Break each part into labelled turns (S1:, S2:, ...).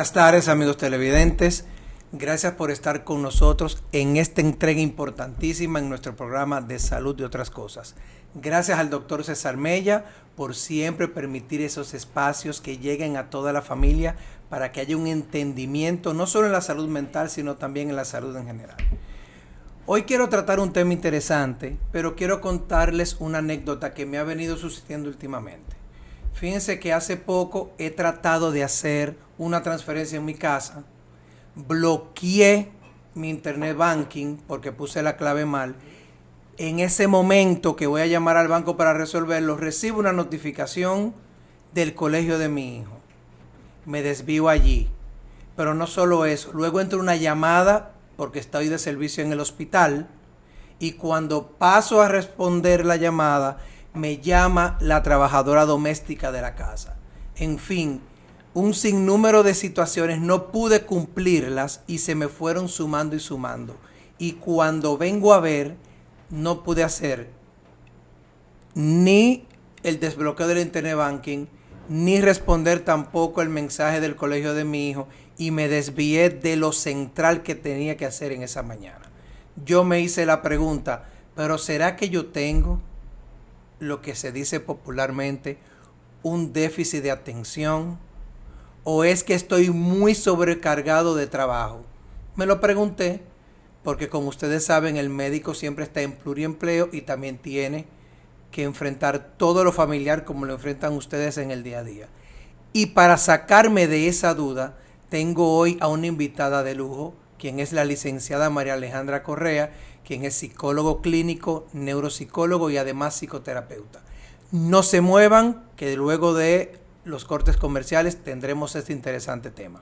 S1: Buenas tardes, amigos televidentes. Gracias por estar con nosotros en esta entrega importantísima en nuestro programa de salud y otras cosas. Gracias al doctor César Mella por siempre permitir esos espacios que lleguen a toda la familia para que haya un entendimiento no solo en la salud mental, sino también en la salud en general. Hoy quiero tratar un tema interesante, pero quiero contarles una anécdota que me ha venido sucediendo últimamente. Fíjense que hace poco he tratado de hacer una transferencia en mi casa, bloqueé mi internet banking porque puse la clave mal. En ese momento que voy a llamar al banco para resolverlo, recibo una notificación del colegio de mi hijo. Me desvío allí. Pero no solo eso, luego entra una llamada porque estoy de servicio en el hospital y cuando paso a responder la llamada, me llama la trabajadora doméstica de la casa. En fin, un sinnúmero de situaciones no pude cumplirlas y se me fueron sumando y sumando. Y cuando vengo a ver, no pude hacer ni el desbloqueo del internet banking, ni responder tampoco el mensaje del colegio de mi hijo y me desvié de lo central que tenía que hacer en esa mañana. Yo me hice la pregunta, ¿pero será que yo tengo lo que se dice popularmente un déficit de atención? ¿O es que estoy muy sobrecargado de trabajo? Me lo pregunté porque, como ustedes saben, el médico siempre está en pluriempleo y también tiene que enfrentar todo lo familiar como lo enfrentan ustedes en el día a día. Y para sacarme de esa duda, tengo hoy a una invitada de lujo, quien es la licenciada María Alejandra Correa, quien es psicólogo clínico, neuropsicólogo y además psicoterapeuta. No se muevan, que luego de los cortes comerciales tendremos este interesante tema.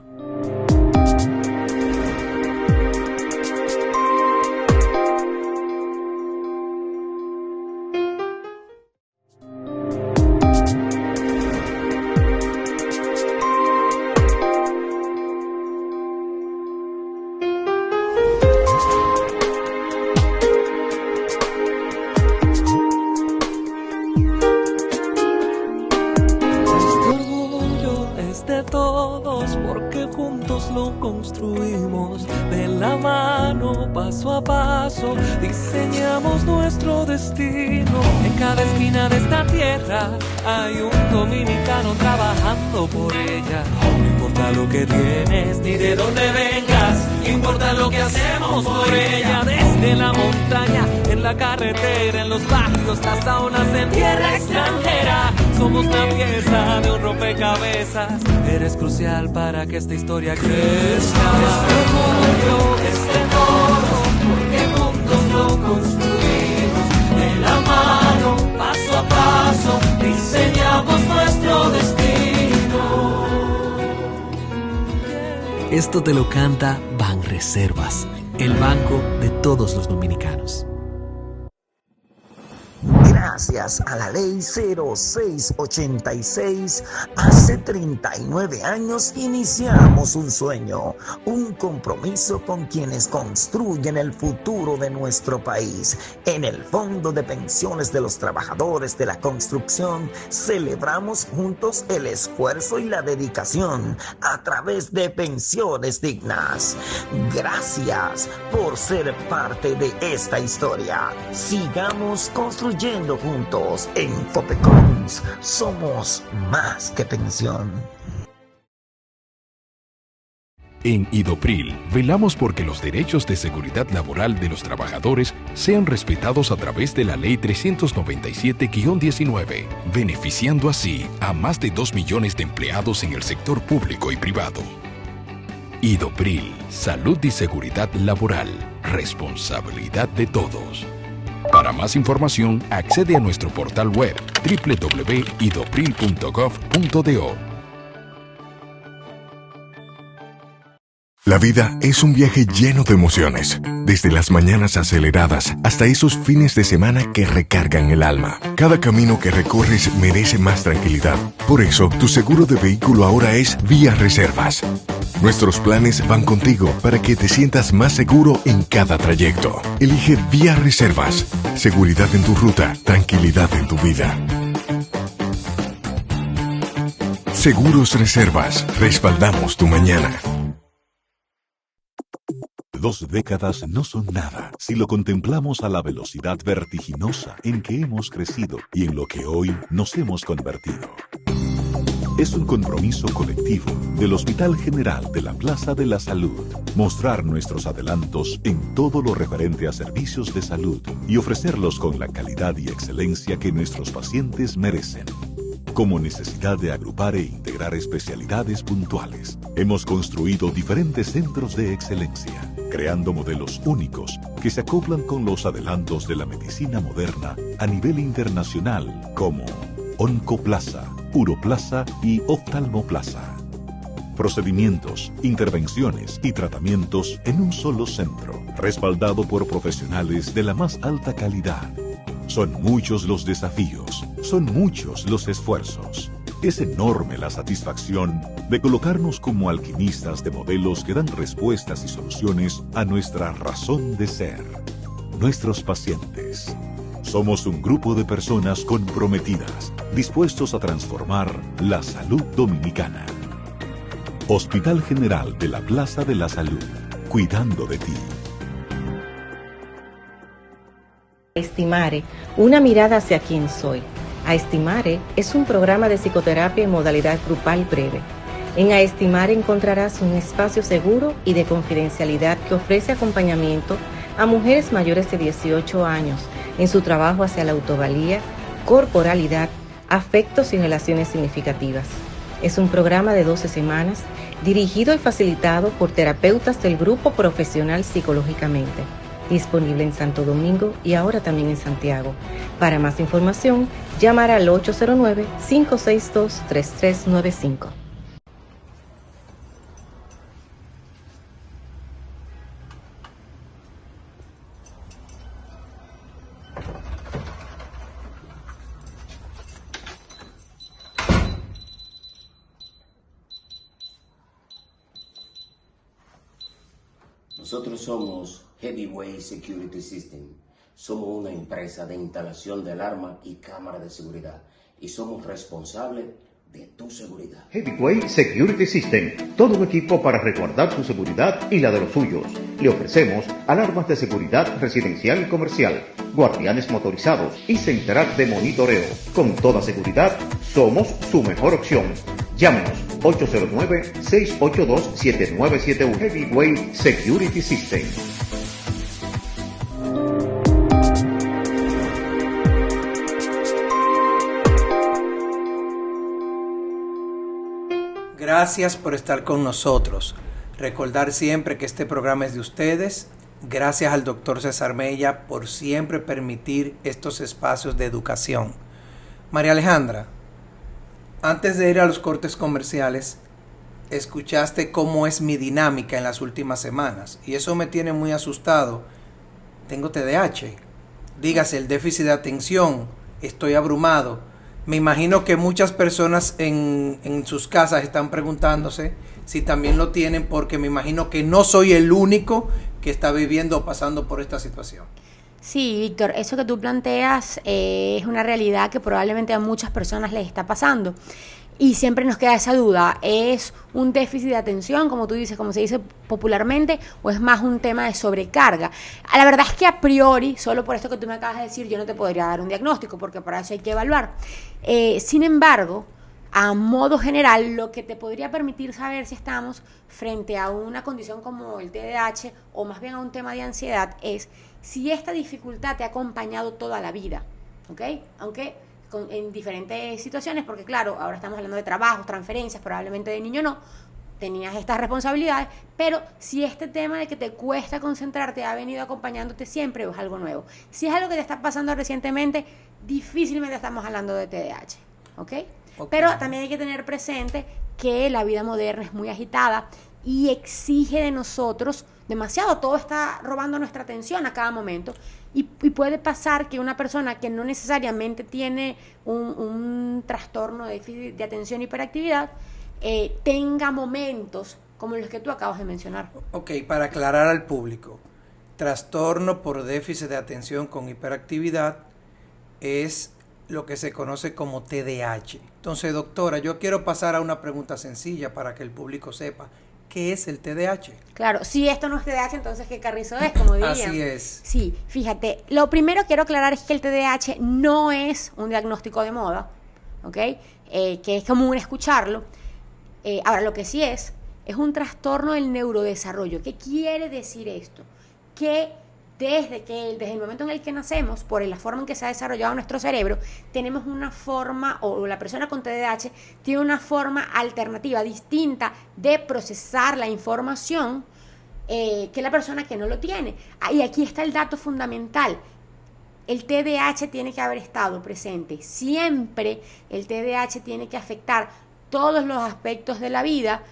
S2: Paso a paso, diseñamos nuestro destino. En cada esquina de esta tierra hay un dominicano trabajando por ella. No importa lo que tienes ni de dónde vengas, importa lo que hacemos por ella. Desde la montaña, en la carretera, en los barrios, las zonas en tierra extranjera. Somos la pieza de un rompecabezas. Eres crucial para que esta historia crezca. Este orgullo es de todos, porque juntos lo construimos. De la mano, paso a paso, diseñamos nuestro destino. Esto te lo canta Banreservas, el banco de todos los dominicanos.
S3: Gracias a la ley 0686, hace 39 años iniciamos un sueño, un compromiso con quienes construyen el futuro de nuestro país. En el Fondo de Pensiones de los Trabajadores de la Construcción, celebramos juntos el esfuerzo y la dedicación a través de pensiones dignas. Gracias por ser parte de esta historia. Sigamos construyendo juntos. En Copecons somos más que pensión.
S4: En Idopril velamos porque los derechos de seguridad laboral de los trabajadores sean respetados a través de la Ley 397-19, beneficiando así a más de 2 millones de empleados en el sector público y privado. Idopril, salud y seguridad laboral, responsabilidad de todos. Para más información, accede a nuestro portal web www.idopril.gov.do.
S5: La vida es un viaje lleno de emociones, desde las mañanas aceleradas hasta esos fines de semana que recargan el alma. Cada camino que recorres merece más tranquilidad. Por eso, tu seguro de vehículo ahora es Vía Reservas. Nuestros planes van contigo para que te sientas más seguro en cada trayecto. Elige Vía Reservas. Seguridad en tu ruta, tranquilidad en tu vida. Seguros Reservas, respaldamos tu mañana.
S6: 2 décadas no son nada si lo contemplamos a la velocidad vertiginosa en que hemos crecido y en lo que hoy nos hemos convertido. Es un compromiso colectivo del Hospital General de la Plaza de la Salud, mostrar nuestros adelantos en todo lo referente a servicios de salud y ofrecerlos con la calidad y excelencia que nuestros pacientes merecen. Como necesidad de agrupar e integrar especialidades puntuales, hemos construido diferentes centros de excelencia, creando modelos únicos que se acoplan con los adelantos de la medicina moderna a nivel internacional, como Oncoplaza, Uroplaza y Oftalmoplaza. Procedimientos, intervenciones y tratamientos en un solo centro, respaldado por profesionales de la más alta calidad. Son muchos los desafíos, son muchos los esfuerzos. Es enorme la satisfacción de colocarnos como alquimistas de modelos que dan respuestas y soluciones a nuestra razón de ser, nuestros pacientes. Somos un grupo de personas comprometidas, dispuestos a transformar la salud dominicana. Hospital General de la Plaza de la Salud, cuidando de ti.
S7: Estimare, una mirada hacia quién soy. Aestimare es un programa de psicoterapia en modalidad grupal breve. En Aestimare encontrarás un espacio seguro y de confidencialidad que ofrece acompañamiento a mujeres mayores de 18 años en su trabajo hacia la autovalía, corporalidad, afectos y relaciones significativas. Es un programa de 12 semanas dirigido y facilitado por terapeutas del Grupo Profesional Psicológicamente. Disponible en Santo Domingo y ahora también en Santiago. Para más información, llamar al 809-562-3395.
S8: Nosotros somos Heavyweight Security System. Somos una empresa de instalación de alarma y cámara de seguridad y somos responsables de tu seguridad.
S9: Heavyweight Security System, todo un equipo para resguardar tu seguridad y la de los suyos. Le ofrecemos alarmas de seguridad residencial y comercial, guardianes motorizados y central de monitoreo. Con toda seguridad, somos su mejor opción. Llámenos 809-682-7971. Heavyweight Security System.
S1: Gracias por estar con nosotros. Recordar siempre que este programa es de ustedes. Gracias al doctor César Mella por siempre permitir estos espacios de educación. María Alejandra, antes de ir a los cortes comerciales, escuchaste cómo es mi dinámica en las últimas semanas y eso me tiene muy asustado. Tengo TDAH, dígase el déficit de atención, estoy abrumado. Me imagino que muchas personas en sus casas están preguntándose si también lo tienen, porque me imagino que no soy el único que está viviendo o pasando por esta situación.
S10: Sí, Víctor, eso que tú planteas es una realidad que probablemente a muchas personas les está pasando. Y siempre nos queda esa duda, ¿es un déficit de atención, como tú dices, como se dice popularmente, o es más un tema de sobrecarga? La verdad es que a priori, solo por esto que tú me acabas de decir, yo no te podría dar un diagnóstico, porque para eso hay que evaluar. Sin embargo, a modo general, lo que te podría permitir saber si estamos frente a una condición como el TDAH, o más bien a un tema de ansiedad, es si esta dificultad te ha acompañado toda la vida, ¿ok? Aunque en diferentes situaciones, porque claro, ahora estamos hablando de trabajos, transferencias, probablemente de niño no, tenías estas responsabilidades, pero si este tema de que te cuesta concentrarte ha venido acompañándote siempre o es algo nuevo. Si es algo que te está pasando recientemente, difícilmente estamos hablando de TDAH, ¿ok? Pero también hay que tener presente que la vida moderna es muy agitada y exige de nosotros demasiado, todo está robando nuestra atención a cada momento. Y puede pasar que una persona que no necesariamente tiene un trastorno de déficit de atención y hiperactividad tenga momentos como los que tú acabas de mencionar.
S1: Ok, para aclarar al público, trastorno por déficit de atención con hiperactividad es lo que se conoce como TDAH. Entonces, doctora, yo quiero pasar a una pregunta sencilla para que el público sepa. ¿Qué es el TDAH?
S10: Claro, si esto no es TDAH, entonces ¿qué carrizo es? Como dirían.
S1: Así es.
S10: Sí, fíjate, lo primero que quiero aclarar es que el TDAH no es un diagnóstico de moda, ¿ok? Que es común escucharlo. Ahora, lo que sí es un trastorno del neurodesarrollo. ¿Qué quiere decir esto? Que desde el momento en el que nacemos, por la forma en que se ha desarrollado nuestro cerebro, tenemos una forma, o la persona con TDAH tiene una forma alternativa, distinta de procesar la información que la persona que no lo tiene. Y aquí está el dato fundamental. El TDAH tiene que haber estado presente siempre. El TDAH tiene que afectar todos los aspectos de la vida,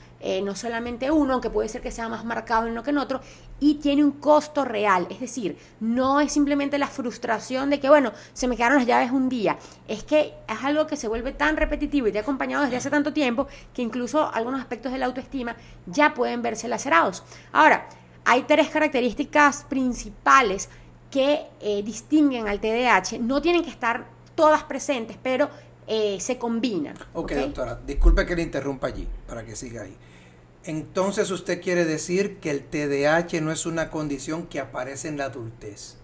S10: no solamente uno, aunque puede ser que sea más marcado en uno que en otro, y tiene un costo real. Es decir, no es simplemente la frustración de que, bueno, se me quedaron las llaves un día. Es que es algo que se vuelve tan repetitivo y te ha acompañado desde hace tanto tiempo que incluso algunos aspectos de la autoestima ya pueden verse lacerados. Ahora, hay 3 características principales que distinguen al TDAH. No tienen que estar todas presentes, pero se combinan.
S1: Ok, doctora, disculpe que le interrumpa allí, para que siga ahí. Entonces, usted quiere decir que el TDAH no es una condición que aparece en la adultez.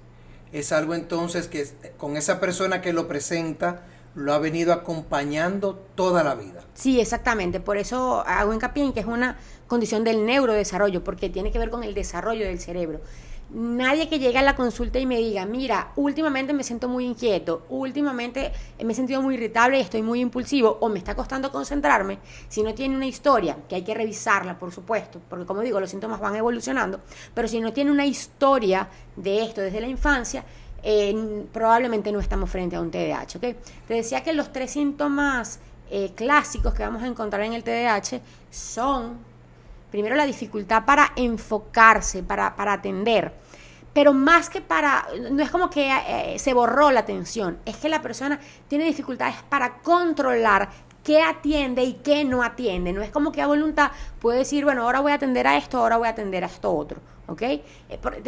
S1: Es algo entonces que con esa persona que lo presenta, lo ha venido acompañando toda la vida.
S10: Sí, exactamente. Por eso hago hincapié en que es una condición del neurodesarrollo, porque tiene que ver con el desarrollo del cerebro. Nadie que llegue a la consulta y me diga, mira, últimamente me siento muy inquieto, últimamente me he sentido muy irritable y estoy muy impulsivo, o me está costando concentrarme, si no tiene una historia, que hay que revisarla, por supuesto, porque como digo, los síntomas van evolucionando, pero si no tiene una historia de esto desde la infancia, probablemente no estamos frente a un TDAH, ¿ok? Te decía que los 3 síntomas clásicos que vamos a encontrar en el TDAH son, primero, la dificultad para enfocarse, para atender, pero más que no es como que se borró la atención, es que la persona tiene dificultades para controlar qué atiende y qué no atiende. No es como que a voluntad puede decir, bueno, ahora voy a atender a esto, ahora voy a atender a esto otro, ¿ok?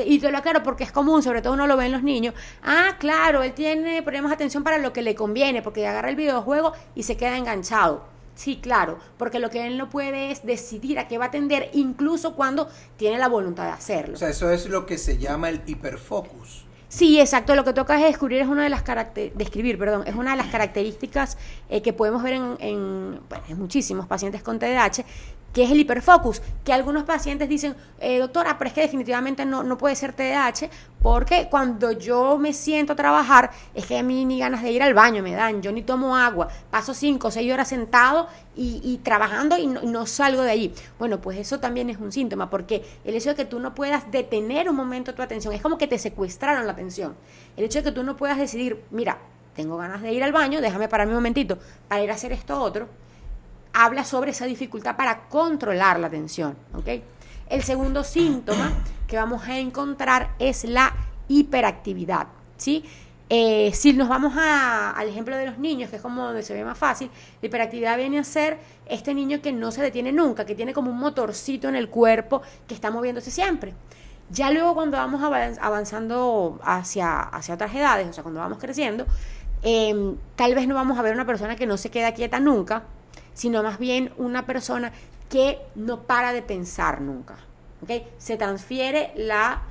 S10: Y te lo aclaro porque es común, sobre todo uno lo ve en los niños. Ah, claro, él tiene problemas de atención para lo que le conviene, porque agarra el videojuego y se queda enganchado. Sí, claro, porque lo que él no puede es decidir a qué va a atender, incluso cuando tiene la voluntad de hacerlo.
S1: O sea, eso es lo que se llama el hiperfocus.
S10: Sí, exacto. Lo que toca es describir, es una de las características que podemos ver en muchísimos pacientes con TDAH, que es el hiperfocus, que algunos pacientes dicen, doctora, pero es que definitivamente no puede ser TDAH, porque cuando yo me siento a trabajar, es que a mí ni ganas de ir al baño me dan, yo ni tomo agua, paso 5 o 6 horas sentado y trabajando y no salgo de allí. Bueno, pues eso también es un síntoma, porque el hecho de que tú no puedas detener un momento tu atención, es como que te secuestraron la atención. El hecho de que tú no puedas decidir, mira, tengo ganas de ir al baño, déjame pararme un momentito para ir a hacer esto otro, habla sobre esa dificultad para controlar la atención, ¿ok? El segundo síntoma que vamos a encontrar es la hiperactividad, ¿sí? Si nos vamos al ejemplo de los niños, que es como donde se ve más fácil, la hiperactividad viene a ser este niño que no se detiene nunca, que tiene como un motorcito en el cuerpo que está moviéndose siempre. Ya luego cuando vamos avanzando hacia otras edades, o sea, cuando vamos creciendo, tal vez no vamos a ver una persona que no se queda quieta nunca, sino más bien una persona que no para de pensar nunca, ¿okay? Se transfiere la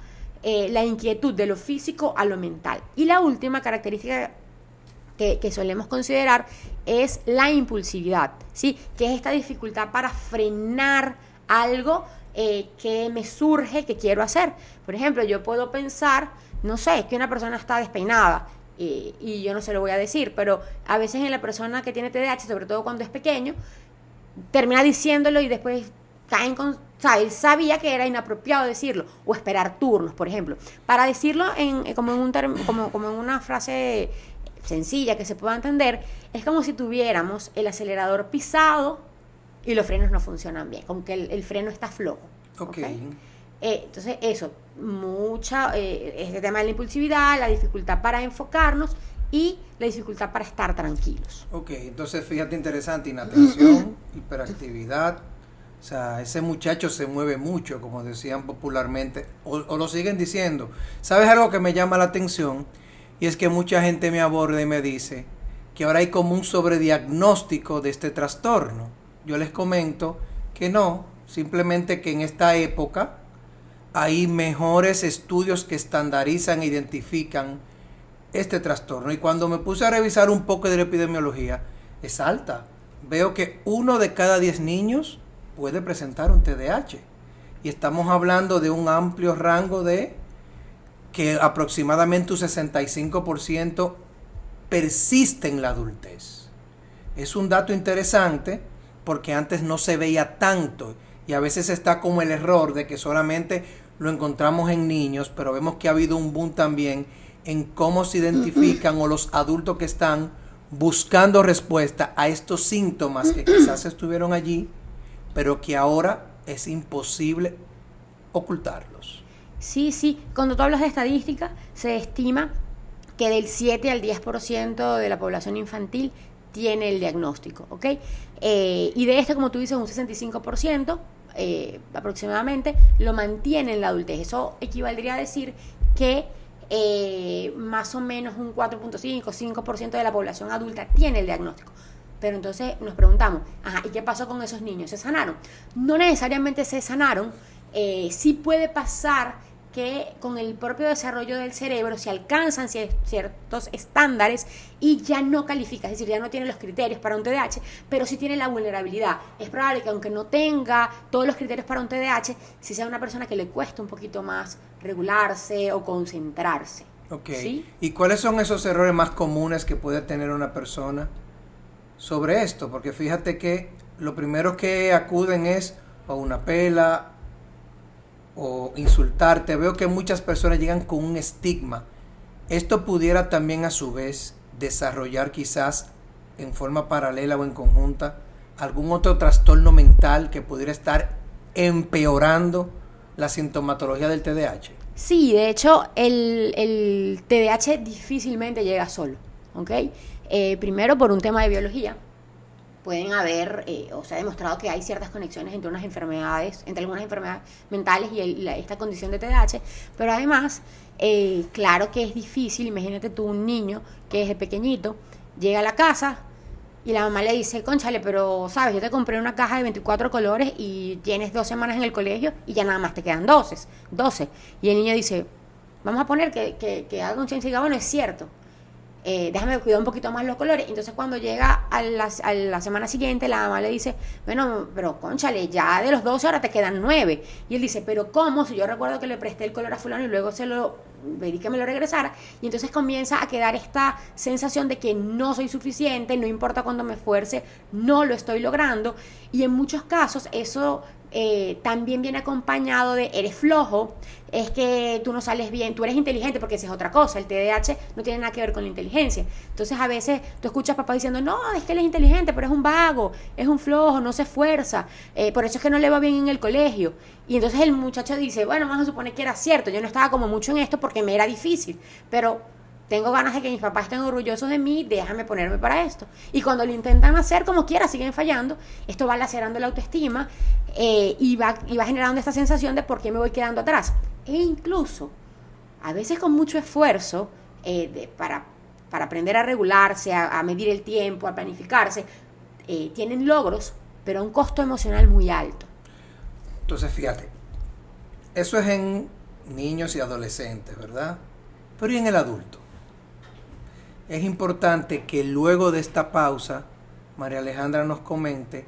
S10: inquietud de lo físico a lo mental. Y la última característica que solemos considerar es la impulsividad, ¿sí? Que es esta dificultad para frenar algo que me surge, que quiero hacer. Por ejemplo, yo puedo pensar, no sé, que una persona está despeinada, y yo no se lo voy a decir, pero a veces en la persona que tiene TDAH, sobre todo cuando es pequeño, termina diciéndolo y después caen con... O sea, él sabía que era inapropiado decirlo, o esperar turnos, por ejemplo. Para decirlo como en una frase sencilla que se pueda entender, es como si tuviéramos el acelerador pisado y los frenos no funcionan bien, como que el freno está flojo.
S1: ¿Okay?
S10: Entonces eso, este tema de la impulsividad, la dificultad para enfocarnos y la dificultad para estar tranquilos.
S1: Ok, entonces fíjate, interesante, inatención, hiperactividad, o sea, ese muchacho se mueve mucho, como decían popularmente, o lo siguen diciendo. ¿Sabes algo que me llama la atención? Y es que mucha gente me aborda y me dice, que ahora hay como un sobrediagnóstico de este trastorno. Yo les comento que no, simplemente que en esta época hay mejores estudios que estandarizan e identifican este trastorno. Y cuando me puse a revisar un poco de la epidemiología, es alta. Veo que 1 de cada 10 niños puede presentar un TDAH. Y estamos hablando de un amplio rango de que aproximadamente un 65% persiste en la adultez. Es un dato interesante porque antes no se veía tanto y a veces está como el error de que solamente lo encontramos en niños, pero vemos que ha habido un boom también en cómo se identifican o los adultos que están buscando respuesta a estos síntomas que quizás estuvieron allí, pero que ahora es imposible ocultarlos.
S10: Sí, cuando tú hablas de estadística, se estima que del 7 al 10% de la población infantil tiene el diagnóstico, ¿ok? Y de este, como tú dices, un 65% aproximadamente lo mantiene en la adultez. Eso equivaldría a decir que más o menos un 4.5, 5% de la población adulta tiene el diagnóstico. Pero entonces nos preguntamos, ¿y qué pasó con esos niños? ¿Se sanaron? No necesariamente se sanaron. Sí puede pasar que con el propio desarrollo del cerebro se alcanzan ciertos estándares y ya no califica, es decir, ya no tiene los criterios para un TDAH, pero sí tiene la vulnerabilidad. Es probable que aunque no tenga todos los criterios para un TDAH, sí sea una persona que le cuesta un poquito más regularse o concentrarse.
S1: Ok.
S10: ¿Sí?
S1: ¿Y cuáles son esos errores más comunes que puede tener una persona sobre esto? Porque fíjate que lo primero que acuden es o una pela o insultarte. Veo que muchas personas llegan con un estigma. Esto pudiera también a su vez desarrollar quizás en forma paralela o en conjunta algún otro trastorno mental que pudiera estar empeorando la sintomatología del TDAH.
S10: Sí, de hecho el TDAH difícilmente llega solo, ¿ok? Primero por un tema de biología. Pueden haber, o se ha demostrado que hay ciertas conexiones entre algunas enfermedades mentales y esta condición de TDAH, pero además, claro que es difícil. Imagínate tú un niño que desde pequeñito llega a la casa y la mamá le dice, cónchale, pero sabes, yo te compré una caja de 24 colores y tienes 2 semanas en el colegio y ya nada más te quedan 12. Y el niño dice, vamos a poner que haga un chance y diga, bueno, es cierto. Déjame cuidar un poquito más los colores. Entonces cuando llega a la semana siguiente, la mamá le dice, bueno, pero cónchale, ya de los 12 ahora te quedan 9. Y él dice, pero ¿cómo? Si yo recuerdo que le presté el color a fulano y luego pedí que me lo regresara. Y entonces comienza a quedar esta sensación de que no soy suficiente, no importa cuánto me esfuerce, no lo estoy logrando. Y en muchos casos eso también viene acompañado de eres flojo, es que tú no sales bien, tú eres inteligente, porque esa es otra cosa. El TDAH no tiene nada que ver con la inteligencia. Entonces a veces tú escuchas papás diciendo, no, es que él es inteligente, pero es un vago, es un flojo, no se esfuerza, por eso es que no le va bien en el colegio. Y entonces el muchacho dice, bueno, vamos a suponer que era cierto, yo no estaba como mucho en esto porque me era difícil, pero tengo ganas de que mis papás estén orgullosos de mí, déjame ponerme para esto. Y cuando lo intentan hacer, como quiera, siguen fallando. Esto va lacerando la autoestima y va generando esta sensación de por qué me voy quedando atrás. E incluso, a veces con mucho esfuerzo, para aprender a regularse, a medir el tiempo, a planificarse, tienen logros, pero a un costo emocional muy alto.
S1: Entonces, fíjate, eso es en niños y adolescentes, ¿verdad? Pero ¿y en el adulto? Es importante que luego de esta pausa, María Alejandra nos comente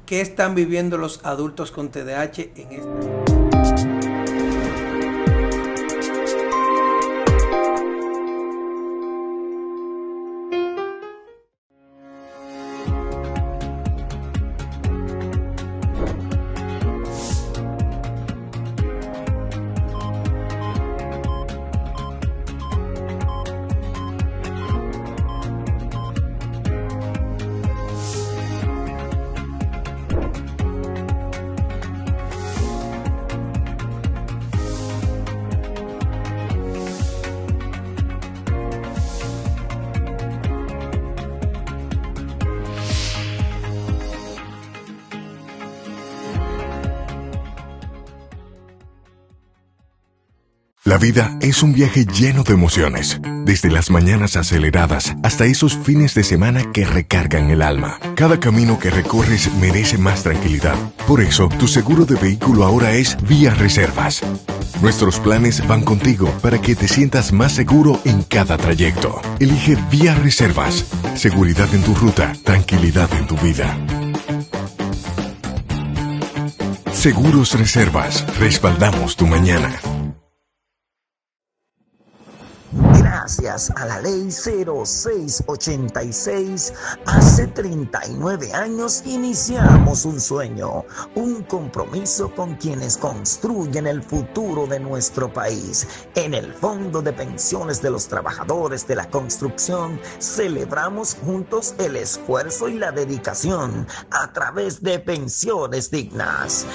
S1: qué están viviendo los adultos con TDAH en esta.
S5: La vida es un viaje lleno de emociones, desde las mañanas aceleradas hasta esos fines de semana que recargan el alma. Cada camino que recorres merece más tranquilidad. Por eso, tu seguro de vehículo ahora es Vía Reservas. Nuestros planes van contigo para que te sientas más seguro en cada trayecto. Elige Vía Reservas. Seguridad en tu ruta, tranquilidad en tu vida. Seguros Reservas. Respaldamos tu mañana.
S3: Gracias a la ley 0686, hace 39 años iniciamos un sueño, un compromiso con quienes construyen el futuro de nuestro país. En el Fondo de Pensiones de los Trabajadores de la Construcción celebramos juntos el esfuerzo y la dedicación a través de pensiones dignas.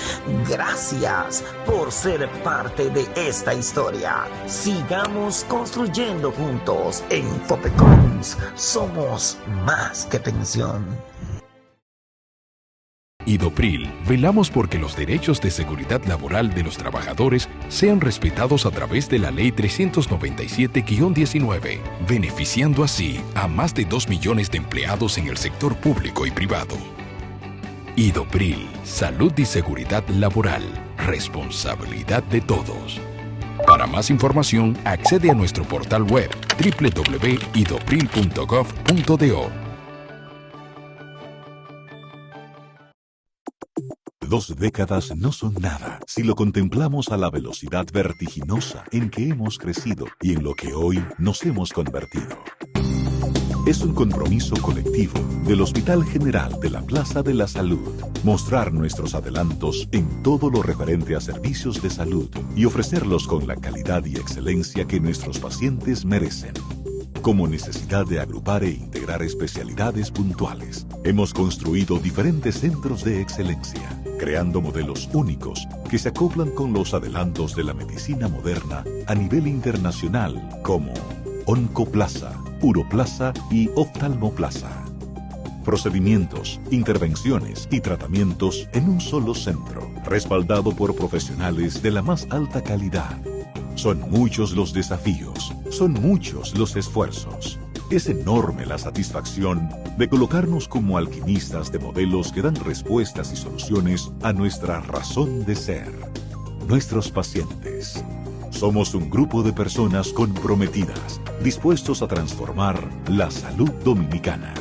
S3: Gracias por ser parte de esta historia. Sigamos construyendo juntos. En Copecons somos más que pensión.
S4: Idopril, velamos porque los derechos de seguridad laboral de los trabajadores sean respetados a través de la Ley 397-19, beneficiando así a más de 2 millones de empleados en el sector público y privado. Idopril, salud y seguridad laboral, responsabilidad de todos. Para más información, accede a nuestro portal web www.idopril.gov.do.
S6: 2 décadas no son nada si lo contemplamos a la velocidad vertiginosa en que hemos crecido y en lo que hoy nos hemos convertido. Es un compromiso colectivo del Hospital General de la Plaza de la Salud mostrar nuestros adelantos en todo lo referente a servicios de salud y ofrecerlos con la calidad y excelencia que nuestros pacientes merecen. Como necesidad de agrupar e integrar especialidades puntuales, hemos construido diferentes centros de excelencia, creando modelos únicos que se acoplan con los adelantos de la medicina moderna a nivel internacional como Oncoplaza, Uroplaza y Oftalmoplaza. Procedimientos, intervenciones y tratamientos en un solo centro, respaldado por profesionales de la más alta calidad. Son muchos los desafíos, son muchos los esfuerzos. Es enorme la satisfacción de colocarnos como alquimistas de modelos que dan respuestas y soluciones a nuestra razón de ser, nuestros pacientes. Somos un grupo de personas comprometidas, dispuestos a transformar la salud dominicana.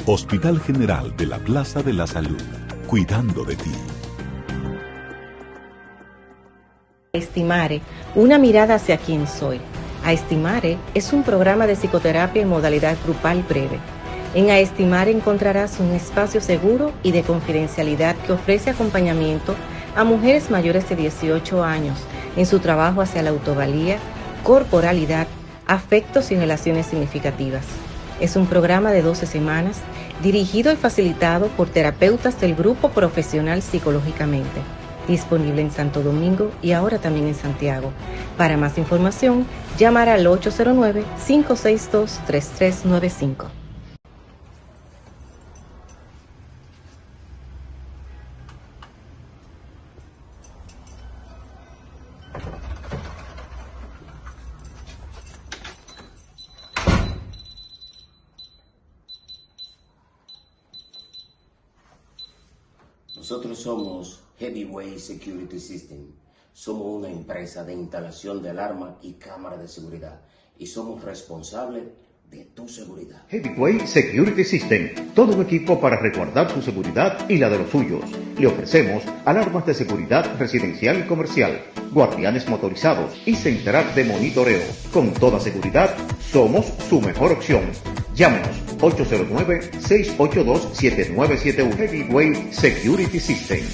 S6: Hospital General de la Plaza de la Salud, cuidando de ti.
S7: Estimare, una mirada hacia quién soy. Aestimare es un programa de psicoterapia en modalidad grupal breve. En Aestimare encontrarás un espacio seguro y de confidencialidad que ofrece acompañamiento a mujeres mayores de 18 años en su trabajo hacia la autovalía, corporalidad, afectos y relaciones significativas. Es un programa de 12 semanas dirigido y facilitado por terapeutas del Grupo Profesional Psicológicamente, disponible en Santo Domingo y ahora también en Santiago. Para más información, llamar al 809-562-3395.
S8: Nosotros somos Heavyweight Security System. Somos una empresa de instalación de alarma y cámara de seguridad y somos responsables de tu seguridad.
S9: Heavyweight Security System, todo un equipo para resguardar su seguridad y la de los suyos. Le ofrecemos alarmas de seguridad residencial y comercial, guardianes motorizados y central de monitoreo. Con toda seguridad, somos su mejor opción. Llámenos 809-682-7971. Heavyweight Security System.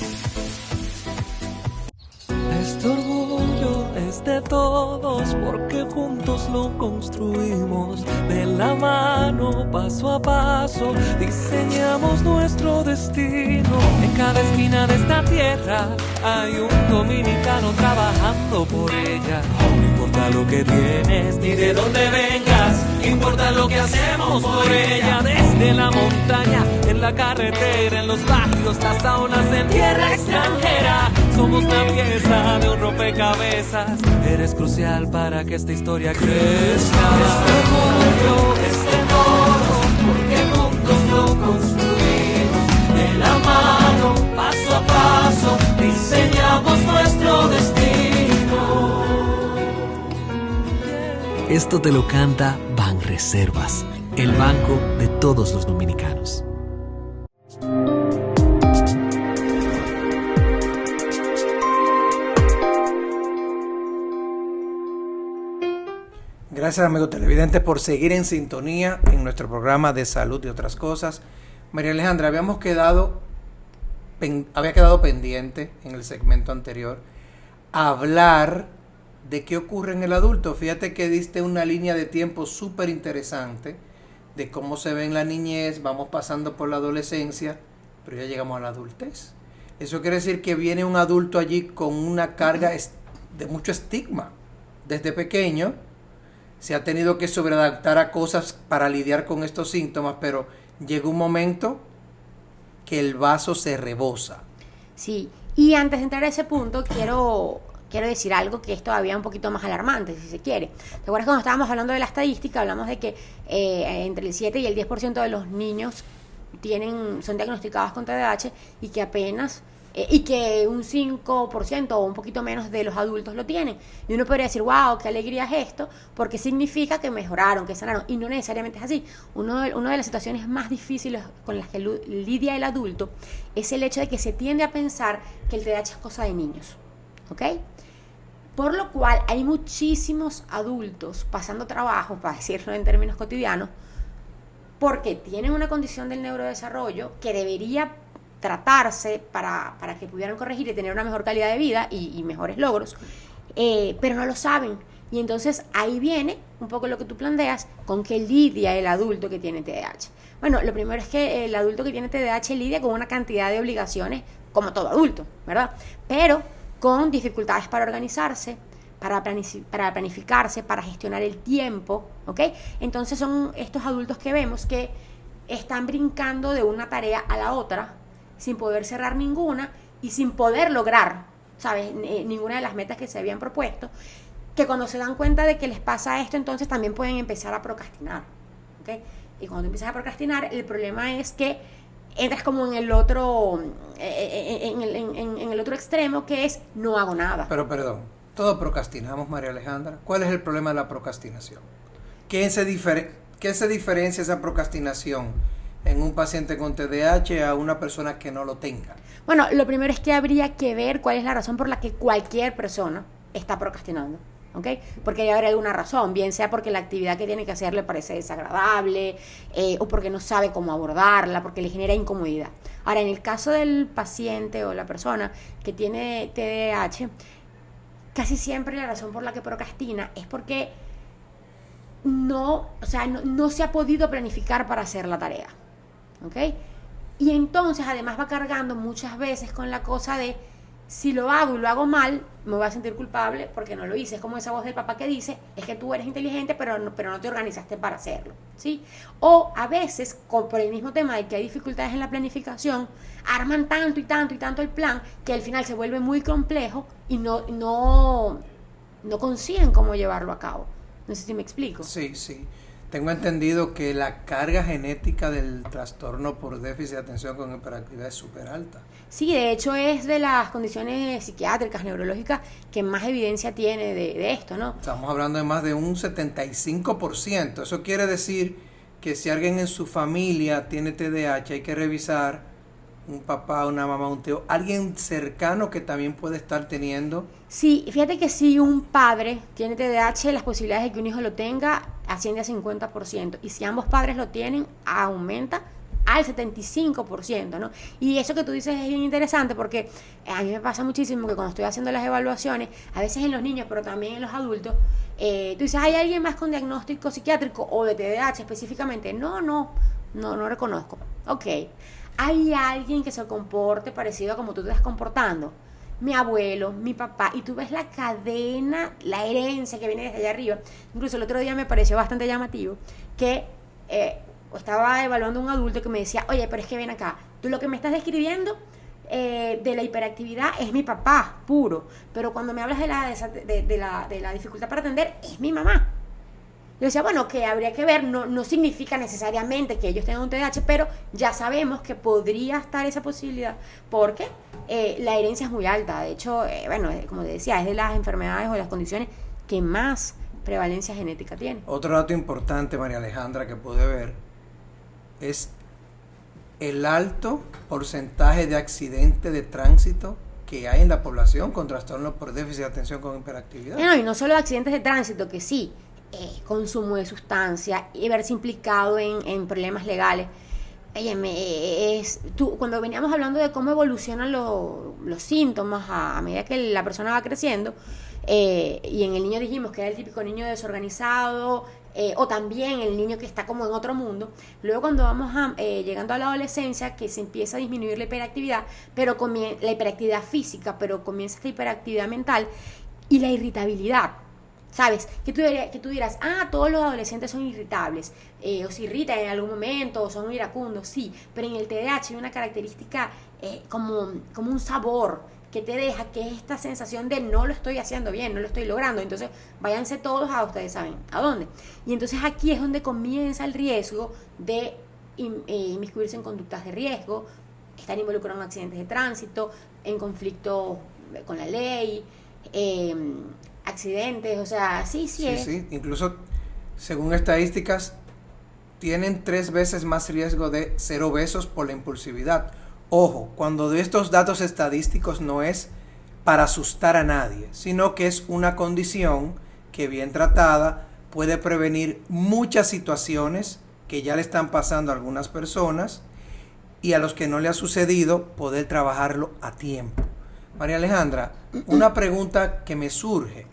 S2: Este orgullo es de todos porque juntos lo construimos. De la mano, paso a paso, diseñamos nuestro destino. En cada esquina de esta tierra hay un dominicano trabajando por ella. No importa lo que tienes ni de dónde vengas, importa lo que hacemos por ella. Desde la montaña, en la carretera, en los barrios, las saunas, en tierra extranjera. Somos la pieza de un rompecabezas. Eres crucial para que esta historia crezca. Este orgullo, este todo, porque juntos lo construimos. De la mano, paso a paso, diseñamos nuestro destino. Esto te lo canta Banreservas, el banco de todos los dominicanos.
S1: Gracias, amigos televidentes, por seguir en sintonía en nuestro programa de salud y otras cosas. María Alejandra, había quedado pendiente en el segmento anterior hablar de qué ocurre en el adulto. Fíjate que diste una línea de tiempo súper interesante de cómo se ve en la niñez, vamos pasando por la adolescencia, pero ya llegamos a la adultez. Eso quiere decir que viene un adulto allí con una carga de mucho estigma. Desde pequeño se ha tenido que sobreadaptar a cosas para lidiar con estos síntomas, pero llega un momento que el vaso se rebosa.
S10: Sí, y antes de entrar a ese punto, quiero decir algo que es todavía un poquito más alarmante, si se quiere. ¿Te acuerdas cuando estábamos hablando de la estadística? Hablamos de que entre el 7 y el 10% de los niños son diagnosticados con TDAH y que apenas... y que un 5% o un poquito menos de los adultos lo tienen. Y uno podría decir, wow, qué alegría es esto, porque significa que mejoraron, que sanaron. Y no necesariamente es así. Una de las situaciones más difíciles con las que lidia el adulto es el hecho de que se tiende a pensar que el TDAH es cosa de niños. ¿Ok? Por lo cual hay muchísimos adultos pasando trabajo, para decirlo en términos cotidianos, porque tienen una condición del neurodesarrollo que debería tratarse para que pudieran corregir y tener una mejor calidad de vida y mejores logros, pero no lo saben. Y entonces ahí viene un poco lo que tú planteas, con que lidia el adulto que tiene TDAH. Bueno, lo primero es que el adulto que tiene TDAH lidia con una cantidad de obligaciones, como todo adulto, ¿verdad? Pero con dificultades para organizarse, para planificarse, para gestionar el tiempo, ¿ok? Entonces son estos adultos que vemos que están brincando de una tarea a la otra, sin poder cerrar ninguna y sin poder lograr, ¿sabes? Ninguna de las metas que se habían propuesto, que cuando se dan cuenta de que les pasa esto, entonces también pueden empezar a procrastinar, ¿ok? Y cuando empiezas a procrastinar, el problema es que entras como en el otro en el otro extremo, que es no hago nada.
S1: Pero perdón, todos procrastinamos, María Alejandra. ¿Cuál es el problema de la procrastinación? ¿Qué se diferencia esa procrastinación en un paciente con TDAH a una persona que no lo tenga?
S10: Bueno, lo primero es que habría que ver cuál es la razón por la que cualquier persona está procrastinando, ¿ok? Porque debe haber alguna razón, bien sea porque la actividad que tiene que hacer le parece desagradable, o porque no sabe cómo abordarla, porque le genera incomodidad. Ahora, en el caso del paciente o la persona que tiene TDAH, casi siempre la razón por la que procrastina es porque no se ha podido planificar para hacer la tarea, ¿ok? Y entonces además va cargando muchas veces con la cosa de, si lo hago y lo hago mal, me voy a sentir culpable porque no lo hice. Es como esa voz del papá que dice, es que tú eres inteligente, pero no te organizaste para hacerlo, ¿sí? O a veces, por el mismo tema de que hay dificultades en la planificación, arman tanto y tanto y tanto el plan que al final se vuelve muy complejo y no consiguen cómo llevarlo a cabo. No sé si me explico.
S1: Sí. Tengo entendido que la carga genética del trastorno por déficit de atención con hiperactividad es súper alta.
S10: Sí, de hecho es de las condiciones psiquiátricas, neurológicas, que más evidencia tiene de esto, ¿no?
S1: Estamos hablando de más de un 75%. Eso quiere decir que si alguien en su familia tiene TDAH, hay que revisar un papá, una mamá, un tío, alguien cercano que también puede estar teniendo.
S10: Sí, fíjate que si un padre tiene TDAH, las posibilidades de que un hijo lo tenga asciende a 50%. Y si ambos padres lo tienen, aumenta al 75%, ¿no? Y eso que tú dices es bien interesante, porque a mí me pasa muchísimo que cuando estoy haciendo las evaluaciones, a veces en los niños, pero también en los adultos, tú dices, ¿hay alguien más con diagnóstico psiquiátrico o de TDAH específicamente? No reconozco. Ok. ¿Hay alguien que se comporte parecido a como tú te estás comportando? Mi abuelo, mi papá, y tú ves la cadena, la herencia que viene desde allá arriba. Incluso el otro día me pareció bastante llamativo que estaba evaluando a un adulto que me decía, oye, pero es que ven acá, tú lo que me estás describiendo de la hiperactividad es mi papá, puro. Pero cuando me hablas de la dificultad para atender, es mi mamá. Yo decía, bueno, que habría que ver, no significa necesariamente que ellos tengan un TDAH, pero ya sabemos que podría estar esa posibilidad, porque la herencia es muy alta. De hecho, como decía, es de las enfermedades o de las condiciones que más prevalencia genética tiene.
S1: Otro dato importante, María Alejandra, que pude ver, es el alto porcentaje de accidentes de tránsito que hay en la población con trastornos por déficit de atención con hiperactividad.
S10: Y no solo accidentes de tránsito, que sí, consumo de sustancia y verse implicado en problemas legales. Cuando veníamos hablando de cómo evolucionan los síntomas a medida que la persona va creciendo, y en el niño dijimos que era el típico niño desorganizado, o también el niño que está como en otro mundo. Luego cuando vamos llegando a la adolescencia, que se empieza a disminuir la hiperactividad, la hiperactividad física, pero comienza esta hiperactividad mental y la irritabilidad. ¿Sabes? Que tú dirás, todos los adolescentes son irritables, o se irritan en algún momento, o son iracundos, sí, pero en el TDAH hay una característica como un sabor que te deja, que es esta sensación de no lo estoy haciendo bien, no lo estoy logrando. Entonces váyanse todos a ustedes saben a dónde. Y entonces aquí es donde comienza el riesgo de inmiscuirse en conductas de riesgo, estar involucrado en accidentes de tránsito, en conflictos con la ley, accidentes, o sea, sí.
S1: Sí, incluso según estadísticas tienen 3 veces más riesgo de ser obesos por la impulsividad. Ojo, cuando doy estos datos estadísticos no es para asustar a nadie, sino que es una condición que bien tratada puede prevenir muchas situaciones que ya le están pasando a algunas personas y a los que no le ha sucedido poder trabajarlo a tiempo. María Alejandra, una pregunta que me surge.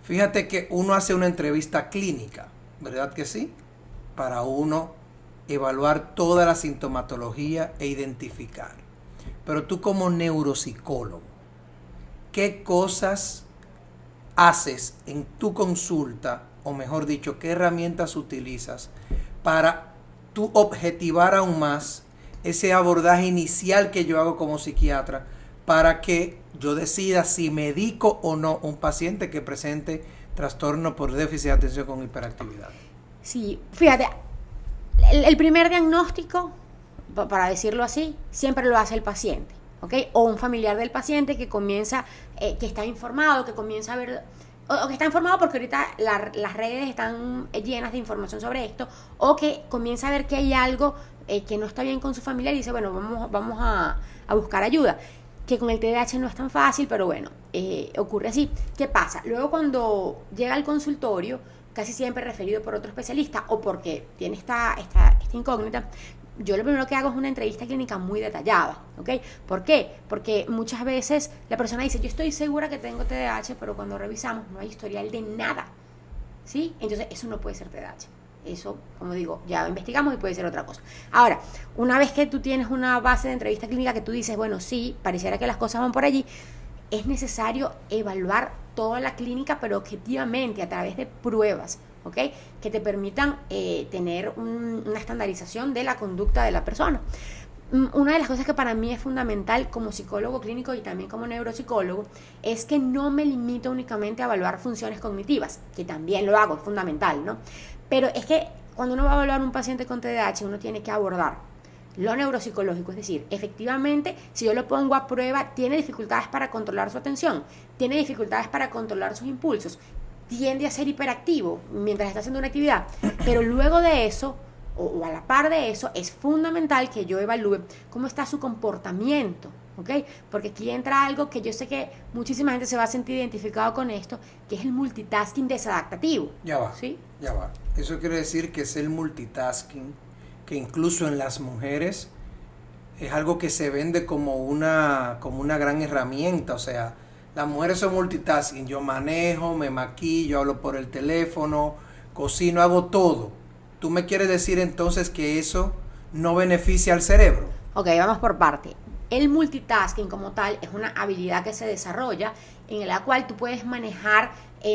S1: Fíjate que uno hace una entrevista clínica, ¿verdad que sí? Para uno evaluar toda la sintomatología e identificar. Pero tú como neuropsicólogo, ¿qué cosas haces en tu consulta, o mejor dicho, qué herramientas utilizas para tú objetivar aún más ese abordaje inicial que yo hago como psiquiatra para que yo decida si medico o no un paciente que presente trastorno por déficit de atención con hiperactividad?
S10: Sí, fíjate, el primer diagnóstico, para decirlo así, siempre lo hace el paciente, ¿ok? O un familiar del paciente que comienza, que está informado, que comienza a ver, o que está informado porque ahorita las redes están llenas de información sobre esto, o que comienza a ver que hay algo que no está bien con su familiar y dice, bueno, vamos a buscar ayuda. Que con el TDAH no es tan fácil, pero bueno, ocurre así. ¿Qué pasa? Luego cuando llega al consultorio, casi siempre referido por otro especialista o porque tiene esta incógnita, yo lo primero que hago es una entrevista clínica muy detallada, ¿ok? ¿Por qué? Porque muchas veces la persona dice, yo estoy segura que tengo TDAH, pero cuando revisamos no hay historial de nada, ¿sí? Entonces eso no puede ser TDAH. Eso, como digo, ya investigamos y puede ser otra cosa. Ahora, una vez que tú tienes una base de entrevista clínica que tú dices, bueno, sí, pareciera que las cosas van por allí, es necesario evaluar toda la clínica, pero objetivamente, a través de pruebas, ¿ok? Que te permitan tener una estandarización de la conducta de la persona. Una de las cosas que para mí es fundamental como psicólogo clínico y también como neuropsicólogo es que no me limito únicamente a evaluar funciones cognitivas, que también lo hago, es fundamental, ¿no? Pero es que cuando uno va a evaluar un paciente con TDAH, uno tiene que abordar lo neuropsicológico, es decir, efectivamente, si yo lo pongo a prueba, tiene dificultades para controlar su atención, tiene dificultades para controlar sus impulsos, tiende a ser hiperactivo mientras está haciendo una actividad, pero luego de eso, o a la par de eso, es fundamental que yo evalúe cómo está su comportamiento, ¿ok? Porque aquí entra algo que yo sé que muchísima gente se va a sentir identificado con esto, que es el multitasking desadaptativo.
S1: Ya va,
S10: ¿sí?
S1: Ya va. Eso quiere decir que es el multitasking, que incluso en las mujeres es algo que se vende como una gran herramienta. O sea, las mujeres son multitasking. Yo manejo, me maquillo, hablo por el teléfono, cocino, hago todo. ¿Tú me quieres decir entonces que eso no beneficia al cerebro?
S10: Ok, vamos por parte. El multitasking como tal es una habilidad que se desarrolla en la cual tú puedes manejar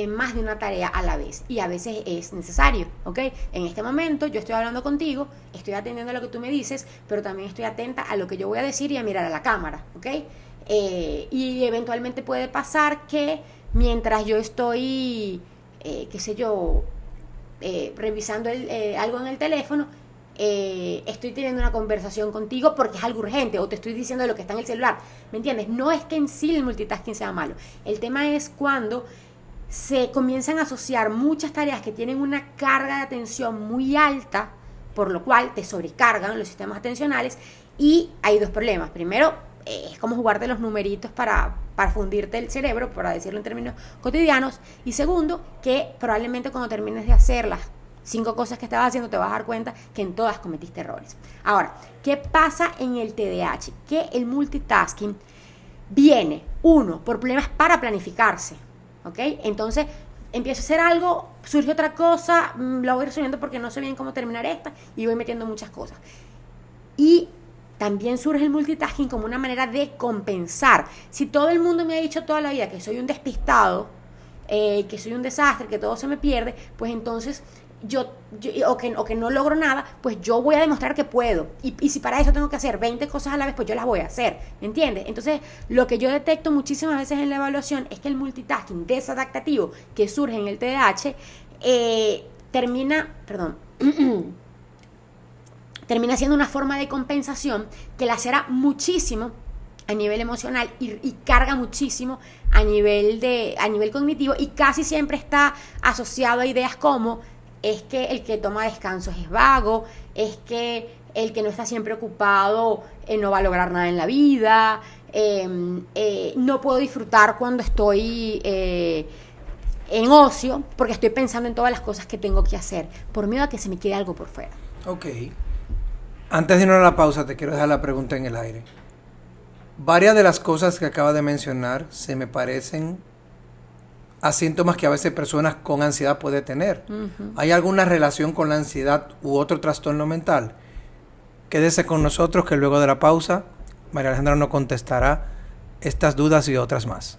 S10: más de una tarea a la vez, y a veces es necesario, ¿ok? En este momento yo estoy hablando contigo, estoy atendiendo a lo que tú me dices, pero también estoy atenta a lo que yo voy a decir y a mirar a la cámara, ¿ok? Y eventualmente puede pasar que mientras yo estoy, revisando algo en el teléfono, estoy teniendo una conversación contigo porque es algo urgente, o te estoy diciendo lo que está en el celular, ¿me entiendes? No es que en sí el multitasking sea malo, el tema es cuando se comienzan a asociar muchas tareas que tienen una carga de atención muy alta, por lo cual te sobrecargan los sistemas atencionales, y hay dos problemas. Primero, es como jugarte los numeritos para fundirte el cerebro, para decirlo en términos cotidianos, y segundo, que probablemente cuando termines de hacer las 5 cosas que estabas haciendo te vas a dar cuenta que en todas cometiste errores. Ahora, ¿qué pasa en el TDAH? Que el multitasking viene, uno, por problemas para planificarse, ¿ok? Entonces, empiezo a hacer algo, surge otra cosa, lo voy resolviendo porque no sé bien cómo terminar esta, y voy metiendo muchas cosas. Y también surge el multitasking como una manera de compensar. Si todo el mundo me ha dicho toda la vida que soy un despistado, que soy un desastre, que todo se me pierde, pues entonces o que no logro nada, pues yo voy a demostrar que puedo. Y si para eso tengo que hacer 20 cosas a la vez, pues yo las voy a hacer, ¿me entiendes? Entonces, lo que yo detecto muchísimas veces en la evaluación es que el multitasking desadaptativo que surge en el TDAH termina siendo una forma de compensación que lacera muchísimo a nivel emocional y carga muchísimo a nivel cognitivo, y casi siempre está asociado a ideas como: es que el que toma descansos es vago, es que el que no está siempre ocupado no va a lograr nada en la vida, no puedo disfrutar cuando estoy en ocio porque estoy pensando en todas las cosas que tengo que hacer, por miedo a que se me quede algo por fuera.
S1: Ok. Antes de irnos a la pausa, te quiero dejar la pregunta en el aire. Varias de las cosas que acabas de mencionar se me parecen a síntomas que a veces personas con ansiedad pueden tener. Uh-huh. ¿Hay alguna relación con la ansiedad u otro trastorno mental? Quédese con nosotros, que luego de la pausa María Alejandra nos contestará estas dudas y otras más.